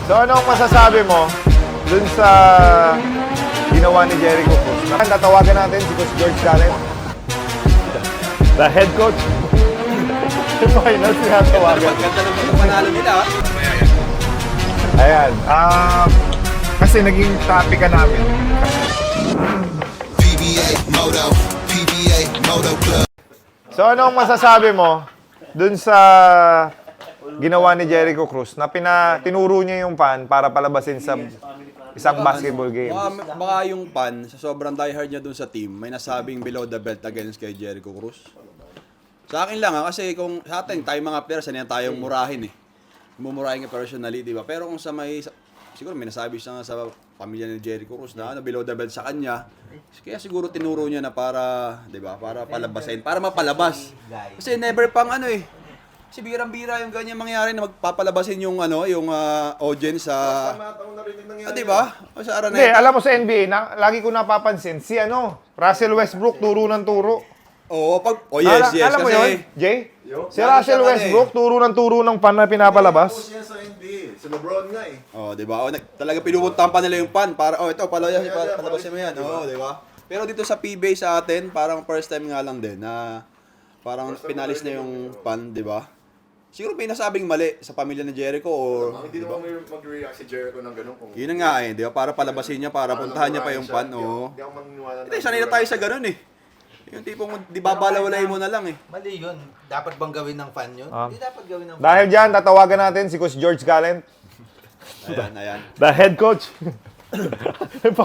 So anong masasabi mo dun sa ginawa ni Jericho Cruz? Natawagan natin si Coach George Gallen, the head coach. Final sinatawagan. Ganda ng mga panalo nila. Ayan. Kasi naging topic ka namin. PBA Moto Club. So anong masasabi mo dun sa ginawa ni Jericho Cruz na tinuro niya yung pan para palabasin sa isang basketball game? Baka yung pan, sa sobrang diehard niya dun sa team, may nasabing below the belt against kay Jericho Cruz. Sa akin lang kasi kung sa atin, tayo mga players, saniyan tayong murahin eh. Mumurahin ka personally, di ba? Pero kung sa siguro may nasabi siya sa pamilya ni Jericho Cruz na below the belt sa kanya, kaya siguro tinuro niya na para, di ba, para palabasin, para mapalabas. Kasi never pang kasi birang-bira yung ganyan mangyari na magpapalabasin yung yung audience sa di ba? O sa Hindi, Araneta. alam mo sa NBA, lagi ko napapansin, si Russell Westbrook, turo ng turo. Oo, yes, Alam mo kasi yun, Jay? Si Lalo Russell siya Westbrook, turo ng pan na pinapalabas. Yan sa NBA. Sa LeBron nga eh. oh, di ba? Talaga pinupuntahan pa nila yung pan para ito palabasin mo yan. Oo, di ba? Pero dito sa PBA sa atin, parang first time nga lang din na parang pinalis na yung pan, di ba? Siguro may nasabing mali sa pamilya ni Jericho or Hindi naman may mag-react si Jericho ng ganun kung... yun na nga di ba? Para palabasin niya, para puntahan niya pa yung pan, oo. Hindi ako maniniwala na... Hindi, sanay na tayo sa ganun eh. Yung tipong di babalawalay mo na lang eh. Mali yun. Dapat bang gawin ng fan yun? Hindi dapat gawin ng fan. Dahil dyan, tatawagan natin si Coach George Gallen, Ayan. the head coach.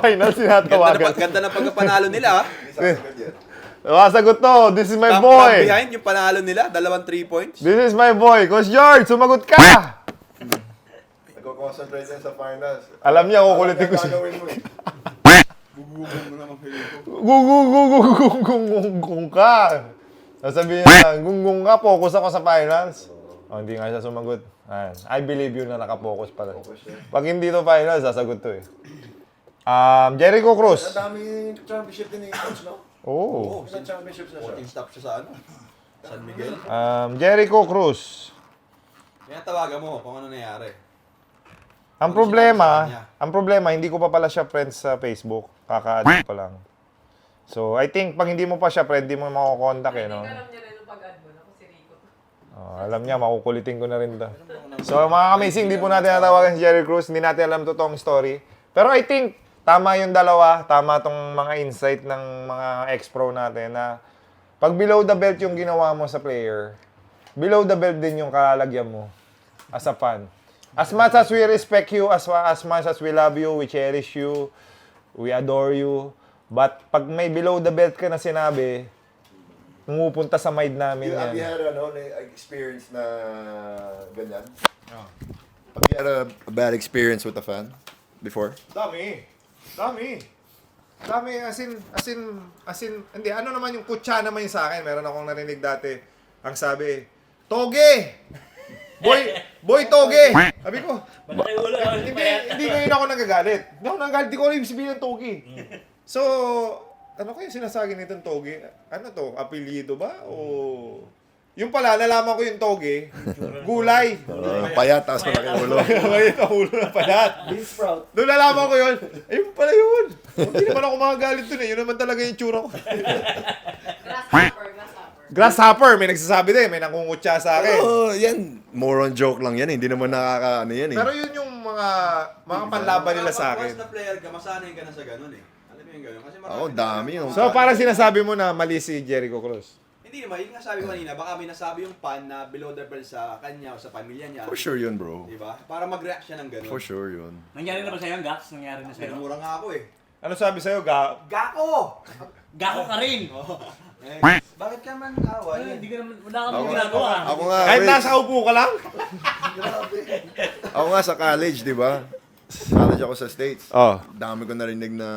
Final sinatawagan. Ganda na pagkapanalo nila. Hindi sasagot yan. Sagot to, this is my From boy. behind yung panalo nila, 2 3 points. This is my boy. Coach George, sumagot ka! Nagko-concentrate yan sa finals. Alam niya, kukulitin ko siya. Gagawin mo eh. Gung ka. Sasabihin niya, gung ka, focus ako sa finals. Hindi nga siya sumagot. Ayan. I believe you na nakapokus pala. Pag hindi to finals, sasagot to eh. Jericho Cruz. Ang daming championship din eh, coach, no? Oh. Ilang championships na siya? Team stop siya sa San Miguel. Jericho Cruz. Kaya tawagan mo kung ano nangyari. Ang problema, hindi ko pa pala siya friends sa Facebook. Kaka-add pa lang. So, I think, pag hindi mo pa siya friend, hindi mo makukontak eh, no? Alam niya rin yung pag-add mo na kung si Rico. Alam niya, makukulitin ko na rin to. So, mga amazing, hindi po natin natawagan si Jerry Cruz. Hindi natin alam totoong story. Pero I think, tama yung dalawa. Tama tong mga insight ng mga ex-pro natin na pag below the belt yung ginawa mo sa player, below the belt din yung kalalagyan mo as a fan. As much as we respect you, as much as we love you, we cherish you, we adore you, but pag may below the belt ka na sinabi, pumupunta sa mind namin Have you yan. had experience na ganyan? Have you had a bad experience with a fan before? Dami, as in, hindi, ano naman yung kutsa naman yung sa akin, meron akong narinig dati, ang sabi, Toge! Boy Toge! Sabi ko, hindi ngayon ako nagagalit. Hindi ako nagagalit, di ko alam yung sabihin ng Toge. So, ano kayo sinasagi nitong Toge? Ano to, apelyido ba? O... Yung pala, nalaman ko yung Toge, gulay. Payat, tapos malaki ang ulo. Ngayon ang ulo ng palat. Doon nalaman ko yun. Ayun pala yun. Hindi naman ako makagalit dun eh. Yun naman talaga yung tsura ko. Grasshopper. Grasshopper, may nagsasabi din. May nangungutya sa akin. Oh, yan. More on joke lang yan eh. Hindi naman nakakaano yan eh. Pero yun yung mga panlaban nila sa Pag akin. na player ka, masanay ka na sa ganun eh. Alam mo yung ganun? Kasi marami. Oo, dami yung... So parang sinasabi mo na mali si Jericho Cruz. Hindi naman, yung nga sabi ko kanina, baka may nasabi yung fan na below the belt sa kanya o sa pamilya niya. For sure yun, bro. Diba? Para mag-react siya ng ganun. For sure yun. Nangyari na ba sa'yo, Gax? Nangyari na sa'yo? Pinamura nga ako eh. Ano sabi sa'yo, Gako! Gako ka rin! Bakit ka man awa? Hindi ka naman, wala kang ginagawa. Ako nga, Kahit wait. nasa upo ka lang? Ako nga sa college, di ba? College ako sa States. Oh. Dami ko narinig na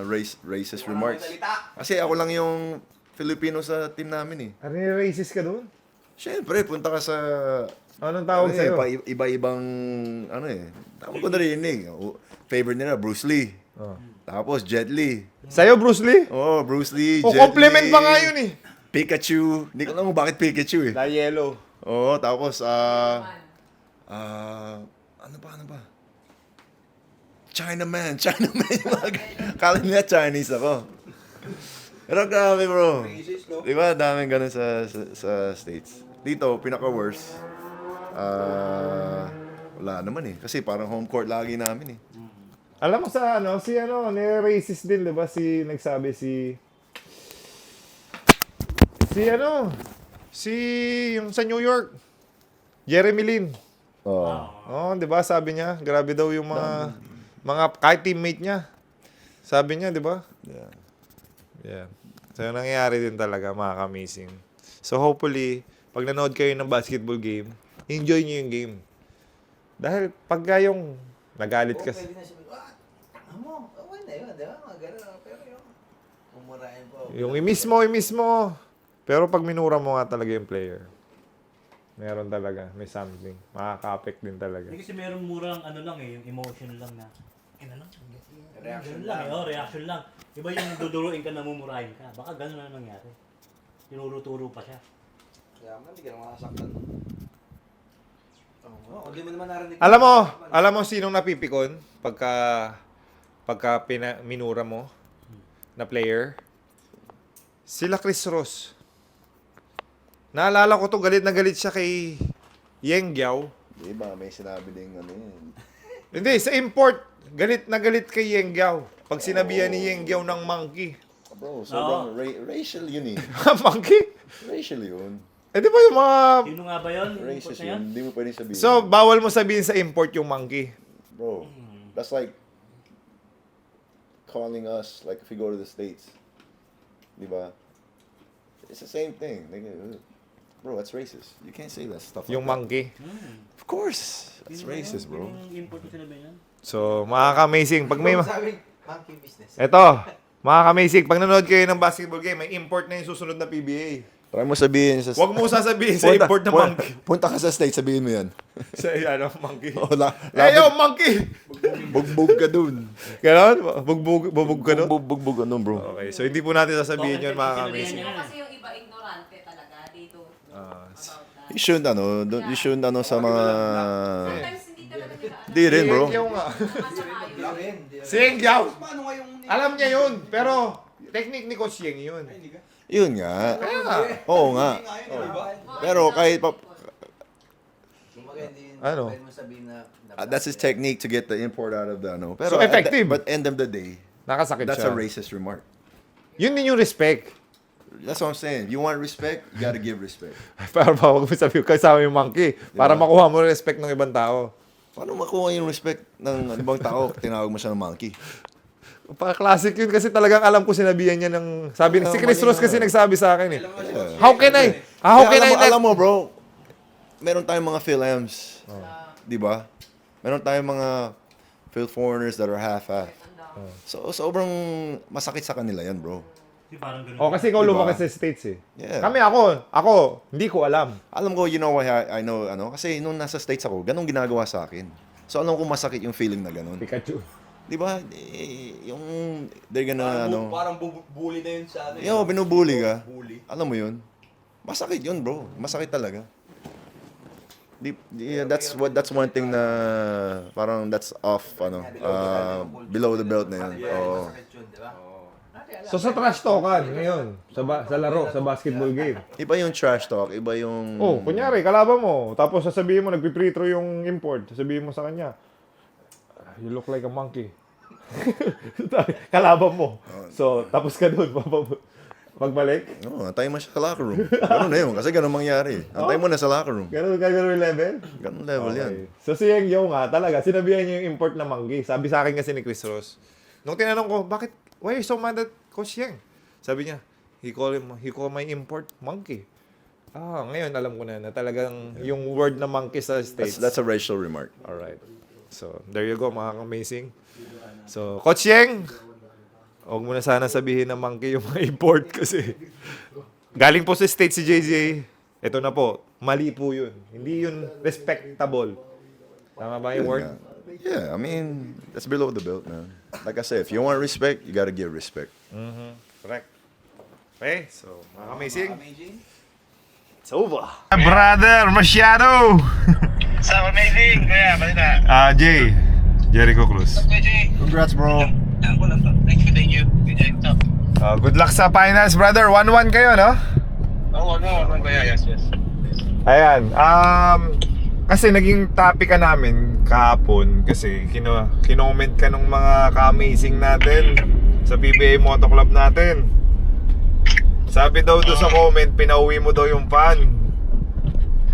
racist remarks. Salita. Kasi ako lang yung Filipino sa team namin eh. Ano yung racist ka doon? Siyempre, punta ka sa... Anong tawag ano sa'yo? Iba-ibang... Ano eh. Dami ko narinig. Favorite nila, Bruce Lee. Oh. Tapos Jet Li. Sa'yo, Bruce Lee? Oh, Bruce Lee, O, Jet compliment Li, pa nga yun eh. Pikachu. Hindi ko alam kung bakit Pikachu eh. Dahil yellow. Oo, tapos ano pa? Chinaman. Kala nila Chinese ako. Pero grabe, bro. Di ba, daming ganun sa States. Dito, pinaka-worst. Wala naman eh. Kasi parang home court lagi namin eh. Alam mo sa ni-racist din, di ba? Nagsabi yung sa New York, Jeremy Lin. Oh, di ba? Sabi niya, grabe daw yung mga kahit teammate niya. Sabi niya, di ba? Yeah. So, yung nangyayari din talaga, mga kamising. So, hopefully, pag nanood kayo ng basketball game, enjoy niyo yung game. Dahil pagka yung nagalit ka, Pwede na sabi, mo, okay na yun, di ba? Mga gano'n. Pero yung umurahin po. yung imismo. Pero pag minura mo nga talaga yung player, meron talaga, may something. Makaka-affect din talaga. Kasi merong murang yung emotion lang na. Reaction lang. Reaction lang. Iba yung duduruin ka na mumurahin ka. Baka gano'n na nangyari. Tinuro-turo pa siya. Kaya man, hindi ka naman masaktan. Hindi mo naman narinig. Alam mo sinong napipikon pagka minura mo na player? Sila Chris Ross. Naalala ko to, galit na galit siya kay Yeng Giao. Di ba, may sinabi din ano yun. Hindi, sa import, galit na galit kay Yeng Giao. Pag sinabihan ni Yeng Giao ng monkey. Bro, sobrang racial yun eh. Monkey? Racial yun. Eh di ba yung mga... Sino nga ba yun? Racist Na yun. Hindi mo pwedeng sabihin. So, bawal mo sabihin sa import yung monkey. Bro, that's like calling us, like if we go to the States. Di ba? It's the same thing. Like, bro, that's racist. You can't say that stuff Yung like monkey. that. Of course. That's racist, bro. Yung import na sinabi niyan? So, makaka-amazing. Pag may... Sabi, monkey business. Eto, makaka-amazing. Pag nanonood kayo ng basketball game, may import na yung susunod na PBA. Try mo sabihin sa... Huwag mo sasabihin sa import na monkey. Punta ka sa States, sabihin mo yan. Sa monkey. Oh, Yo, monkey! Bugbog ka dun. Ganon? Bubog ka doon? Bugbog ka dun, bro. Okay, so hindi po natin sasabihin yun, mga amazing. Kasi yung iba ignorante talaga. They don't know about that. You shouldn't, sa mga... Sometimes hindi talaga nila alam. Di rin, bro. Masakayo. Si Yeng Giao. Alam niya yun, pero technique ni Coach Yeng yun. Yun nga. Kaya nga. Oo nga. Pero kahit pa... Ano? Pwede mo sabihin na... That's his technique to get the import out of the ano. Pero So effective. But end of the day, Nakasakit that's siya. a racist remark. Yun din yung respect. That's what I'm saying. You want respect, you gotta give respect. Para ba huwag mo sabihin, kasama yung monkey. Para makuha mo yung respect ng ibang tao. Paano makuha yung respect ng ibang tao tinawag mo siya ng monkey? Pa-classic yun kasi talagang alam ko sinabihan niya ng... Sabi, si Chris mali Ross na. kasi nagsabi sa akin eh. Yeah. How can I Alam mo, bro, meron tayong mga Phil-Ams. Di ba? Meron tayong mga Phil foreigners that are half-half. So, sobrang masakit sa kanila yan, bro. Di parang ganun. Oh, kasi ikaw Diba? lumaki sa States eh. Yeah. Kami ako, hindi ko alam. Alam ko, you know why I know, kasi nung nasa States ako, ganun ginagawa sa akin. So, alam ko masakit yung feeling na ganun. Pikachu. Di ba? Yung, they're gonna, Parang bully na yun sa ano. yo, binubuli ka. Bully. Alam mo yun? Masakit yun, bro. Masakit talaga. That's one thing na parang that's off, below the belt na yun. Oo. So sa trash talkan ngayon, sa laro, sa basketball game. Iba yung trash talk, iba yung... Oh, kunyari, kalaban mo. Tapos sasabihin mo, nagpi-free throw yung import. Sasabihin mo sa kanya, you look like a monkey. Kalaban mo. So, tapos ka doon. Pagbalik. No, antayin mo siya sa locker room. Ganun na yun, kasi ganun mangyari. Antayin mo na sa locker room. Ganun yung level? Ganun level yan. So si Yeng Giao nga, talaga, sinabihan niya yung import na monkey. Sabi sa akin kasi ni Chris Ross. Nung tinanong ko, bakit, why are you so mad at Coach Yeng? Sabi niya, he call my import monkey. Ngayon alam ko na talagang yung word na monkey sa States. That's a racial remark. Alright. So, there you go, mga amazing. So, Coach Yeng, huwag mo na sana sabihin na monkey yung mga import kasi galing po sa States si JJ. Ito na po, mali po yun. Hindi yun respectable. Tama ba yung word? Yeah, I mean, that's below the belt, man. Like I said, if you want respect, you gotta give respect. Correct. Okay, so, mga amazing. It's over. Brother, masyado! So amazing, kuya, balita. Jay, Jericho Cruz. Congrats, bro. Thank you. Good luck sa finals, brother. 1-1 kayo, no? Yes. Ayan. Kasi naging topic ka namin kahapon kasi kinoment ka nung mga ka-amazing natin sa PBA Moto Club natin. Sabi daw doon sa comment, pinauwi mo daw yung fan.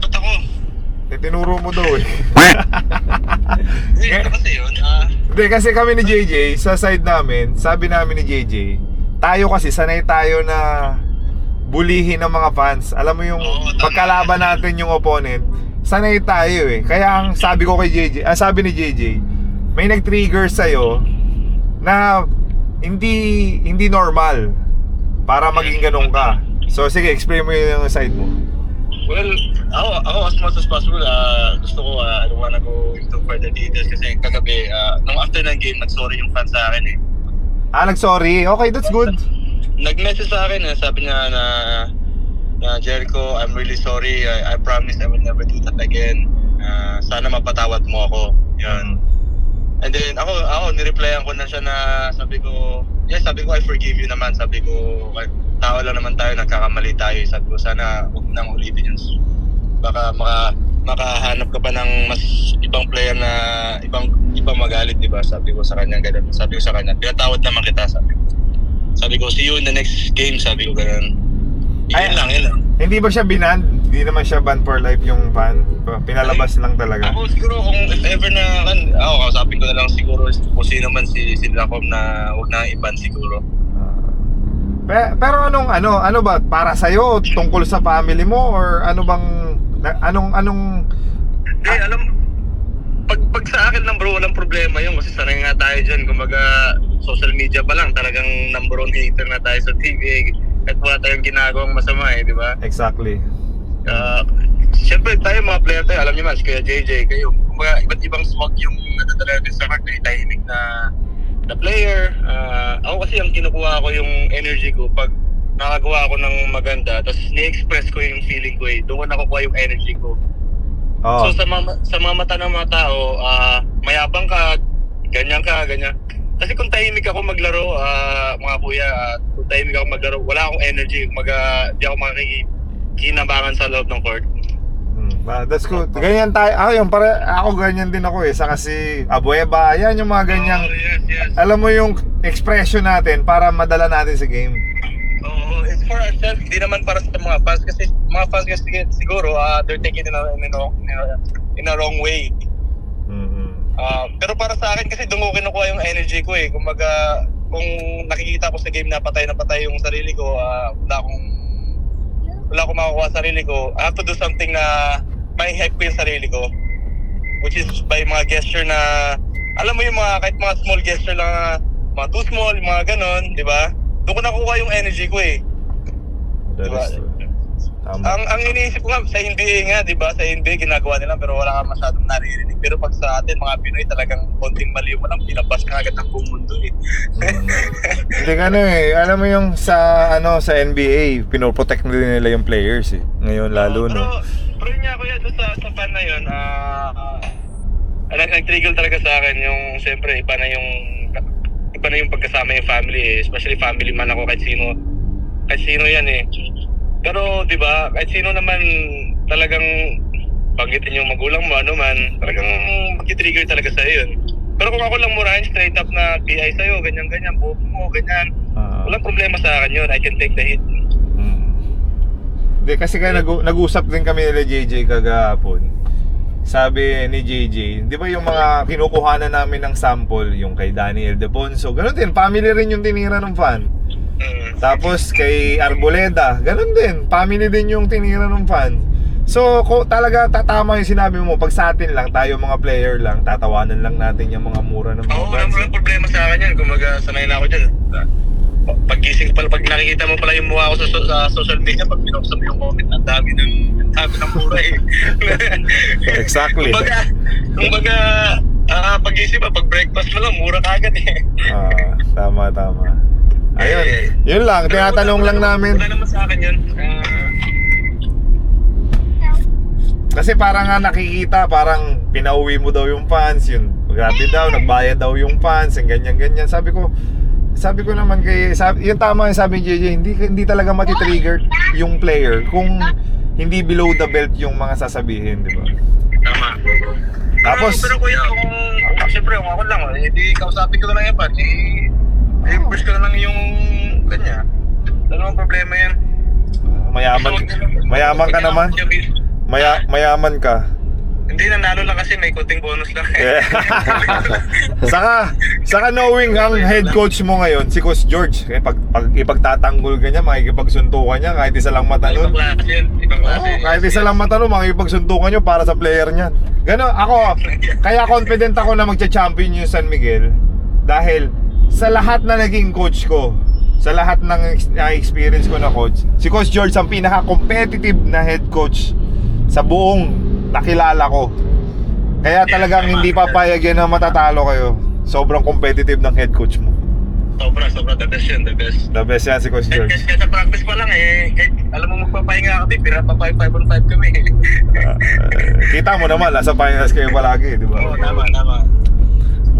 Ba't ako? Tinuro mo daw eh. Hindi, ito kasi yun. Hindi, kasi kami ni JJ, sa side namin, sabi namin ni JJ, tayo kasi sanay tayo na bulihin ng mga fans. Alam mo yung pagkalaban natin yung opponent, sanay tayo eh. Kaya ang sabi ko kay JJ, sabi ni JJ, may nag-trigger sa'yo na hindi normal para maging ganun ka. So sige, explain mo yung side mo. Well, ako as much as possible, gusto ko, I don't wanna go into further details kasi kagabi, nung after ng game, nag-sorry yung fan sa akin eh. Nag-sorry. Okay, that's good. Nag-message sa akin, sabi niya na Jericho, I'm really sorry. I promise I will never do that again. Sana mapatawad mo ako. Yun. And then ako nireplyan ko na siya na sabi ko, I forgive you naman. Sabi ko, tao lang naman tayo, nagkakamali tayo. Sabi ko, sana huwag nang ulitin yun. Baka makahanap ka pa ng mas ibang player na ibang magalit, di ba? Sabi ko sa kanya ganun. Sabi ko sa kanya, pinatawad naman kita. Sabi ko, see you in the next game. Sabi ko ganun. Yun lang. Hindi ba siya binan? Hindi naman siya ban for life yung fan. Pinalabas lang talaga. Ako siguro kung if ever na kausapin ko na lang siguro kung sino man si Lacom na huwag na i-ban siguro. Pero ano ba para sa iyo tungkol sa family mo or ano bang anong Alam pag sa akin lang bro, walang problema yun kasi sanay nga tayo dyan. Kumbaga social media pa lang talagang number one hater na tayo sa TV at wala tayong ginagawang masama eh, di ba? exactly. Siyempre tayo mga player tayo, alam niyo mas kaya JJ kayo, kumbaga iba't ibang swag yung nadadala natin sa heart na tahimik na player. Ako kasi ang kinukuha ko yung energy ko pag nakagawa ako ng maganda, tapos ni-express ko yung feeling ko eh, doon ko nakukuha yung energy ko. Oh. So sa mga mata ng mga tao, mayabang ka, ganyan. Kasi kung tahimik ako maglaro, mga kuya, kung tahimik ako maglaro, wala akong energy, di ako makikinabangan sa loob ng court. That's good. Ganyan tayo. Ako ganyan din ako eh. Sa kasi Abueva, yan yung mga ganyang. Oh, yes. Alam mo yung expression natin para madala natin sa game. It's for ourselves, hindi naman para sa mga fans kasi mga fans kasi siguro they're taking it in a wrong way. Pero para sa akin kasi doon ko kinukuha yung energy ko eh. Kumbaga kung nakikita ko sa game na patay yung sarili ko, wala akong makukuha sa sarili ko. I have to do something na may hype ko yung sarili ko, which is by mga gesture na alam mo yung mga kahit mga small gesture lang, mga too small, mga ganon, di ba? Doon ko nakukuha yung energy ko eh. Diba? Ang iniisip ko nga sa NBA nga, 'di ba? Sa NBA ginagawa nila pero wala kang masyadong naririnig. Pero pag sa atin mga Pinoy talagang konting mali mo lang pinabas ka agad ng buong mundo eh. Hindi alam mo yung sa NBA, pinoprotect na din nila yung players eh. Ngayon lalo no. Pero yun nga kuya, doon sa fan na yun, nag-trigger talaga sa akin yung siyempre iba na yung pagkasama yung family eh. Especially family man ako kahit sino yan eh. Pero 'di ba, kahit sino naman talagang banggitin yung magulang mo man, talagang mag-trigger talaga sa yun. Pero kung ako lang murahin straight up na PI sa'yo, ganyan, bobo mo, ganyan. Walang problema sa akin yun, I can take the hit. Hindi, kasi kaya nag-usap din kami nila JJ kagahapon. Sabi ni JJ, di ba yung mga kinukuhanan namin ng sample, yung kay Daniel Deponso, ganun din, family rin yung tinira ng fan. Tapos kay Arboleda, ganun din, family din yung tinira ng fan. So, talaga tatama yung sinabi mo, pag sa atin lang, tayo mga player lang, tatawanan lang natin yung mga mura ng mga fans. Walang problema sa akin yan, kumaga sanay na ako dyan. Paggising pala, pag nakikita mo pala yung mukha ko sa social media, pag binuksan mo yung comment, ang dami ng mura eh. Exactly. Kumbaga, pag-isip pag breakfast mo lang, mura kagad eh. Tama. Ayun, yun lang, tinatanong lang namin. Wala naman sa akin yun. Kasi parang nga nakikita, parang pinauwi mo daw yung fans, yun grabe daw, nagbayad daw yung fans, and ganyan-ganyan. Sabi ko naman yung tama yung sabi ni JJ, hindi talaga matitrigger yung player kung hindi below the belt yung mga sasabihin, di ba? Tama. Tapos, Pero kuya, siyempre, kung ako lang, hindi kausapin ko na lang yung fan, i-push ko na lang yung kanya. Ano ang problema yan? mayaman ka naman. Mayaman ka. Hindi, nanalo lang kasi may konting bonus lang. Yeah. saka knowing ang head coach mo ngayon, si Coach George, pag ipagtatanggol ka niya, makikipagsuntukan niya, kahit isa lang mata nun. Ibang klase yan, ibang klase. Kahit isa lang mata nun, makikipagsuntukan niyo para sa player niyan. Gano'n, kaya confident ako na magcha-champion yung San Miguel dahil sa lahat na naging coach ko, sa lahat ng experience ko na coach, si Coach George ang pinaka-competitive na head coach sa buong nakilala ko. Kaya talagang hindi papayag yan na matatalo kayo. Sobrang competitive ng head coach mo. Sobra, the best yan, the best. The best yan si Coach George. Kasi sa practice pa lang alam mo magpapahinga kami, pinapapay 5-on-5 kami. Kita mo naman, nasa finals kayo palagi, di ba? Oo, tama.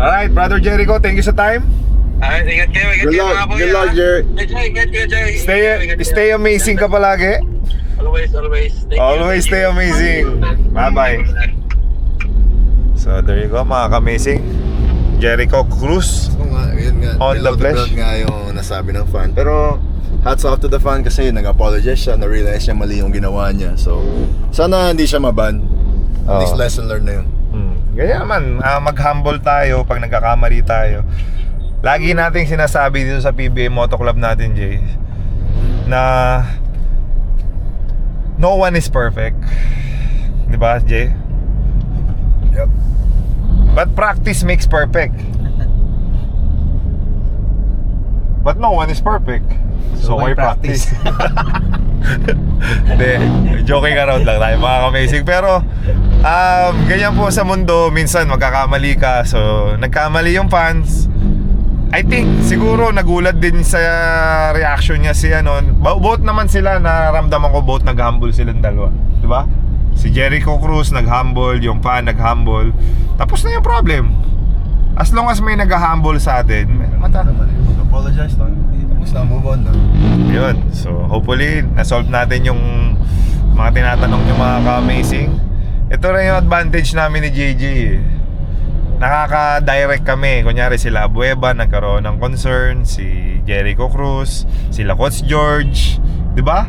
Alright, Brother Jericho, thank you sa time. Ingat kayo, mga boy. Good luck, Jerry. Ingat kayo, Jerry. Stay amazing ka palagi. Always. Thank you. Always stay amazing. Bye-bye. So, there you go, mga ka-amazing. Jericho Cruz. So nga, yun nga. On the below flesh. belt nga yung nasabi ng fan. Pero hats off to the fan kasi nag-apologize siya, na-realize niya mali yung ginawa niya. So, sana hindi siya maban. At least lesson learned na yun. Ganyan naman, mag-humble tayo pag nagkakamali tayo. Lagi nating sinasabi dito sa PBA Moto Club natin, Jay, na no one is perfect. Di ba, Jay? Yep. But practice makes perfect. But no one is perfect. So why practice? Hindi, joking around lang tayo, mga amazing. Pero ganyan po sa mundo, minsan magkakamali ka. So nagkamali yung fans. I think siguro nagulat din sa reaction niya si both naman sila, nararamdaman ko both nag-humble silang dalawa, di ba? Si Jericho Cruz nag-humble, yung fan nag-humble. Tapos na yung problem. As long as may nag-humble sa atin, Apologize lang. Tapos na, move on na. yun. So hopefully na-solve natin yung mga tinatanong nyo, mga ka-amazing. Ito rin yung advantage namin ni JJ eh. Nakaka-direct kami. Kunyari sila Abueva nagkaroon ng concern, si Jericho Cruz, sila Coach George, di ba?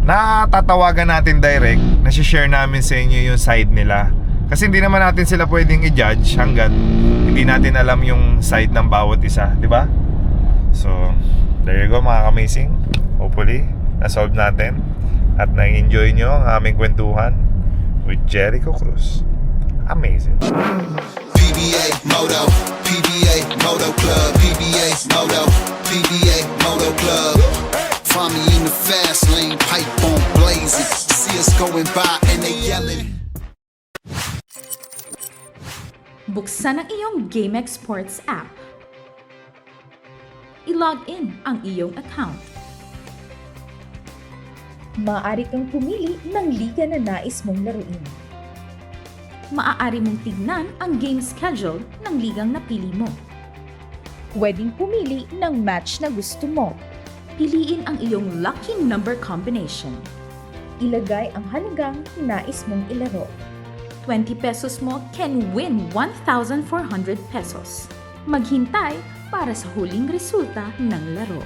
Natatawagan natin direct, nasi-share namin sa inyo yung side nila. Kasi hindi naman natin sila pwedeng i-judge hanggat hindi natin alam yung side ng bawat isa, di ba? So, there you go, mga amazing. Hopefully, na-solve natin at na-enjoy nyo ang aming kwentuhan with Jericho Cruz. Amazing. PBA Moto Club, PBA Moto Club. Find me in the fast lane, pipe on blazing. See us going by and they yelling. Buksan ang iyong GameX Sports app. I-log in ang iyong account. Maaari kang pumili ng liga na nais mong laruin. Maaari mong tignan ang game schedule ng ligang napili mo. Pwedeng pumili ng match na gusto mo. Piliin ang iyong lucky number combination. Ilagay ang halagang nais mong ilaro. 20 pesos mo can win 1,400 pesos. Maghintay para sa huling resulta ng laro.